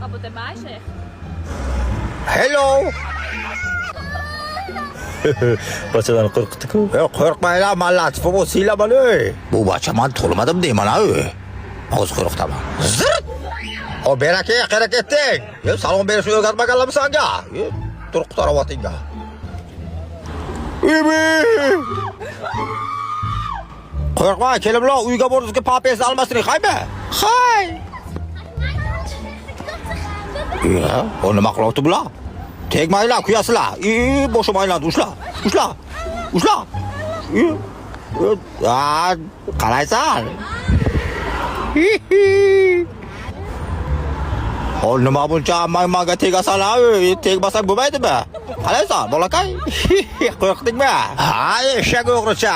Aber der Maischech. Hello. Bachadan qo'rqitdi-ku. Qo'rqmanglar, men Latifov o'singlarman ey. Bu bacha men to'lmadim deyman ey. Hozir qo'rqitaman. Zirt. O beraka, qayerga ketding? Salom berishni o'rgatmaganlarmi senga? Turib qutarayotingga. Qo'rqma, kelimlar uyga borishga papiyasi almashtiring, haymi? Hay. Ya, o nima qilyapti bular? Tegmanglar, kuyasizlar. Bo'shamanglar, ushla. Qaraysan. Hol nima buncha manga tegasanlar, tegmasang bo'lmaydimi? Qaraysan, bolakay. Qo'rqdingmi? Ha, eshak o'g'richa.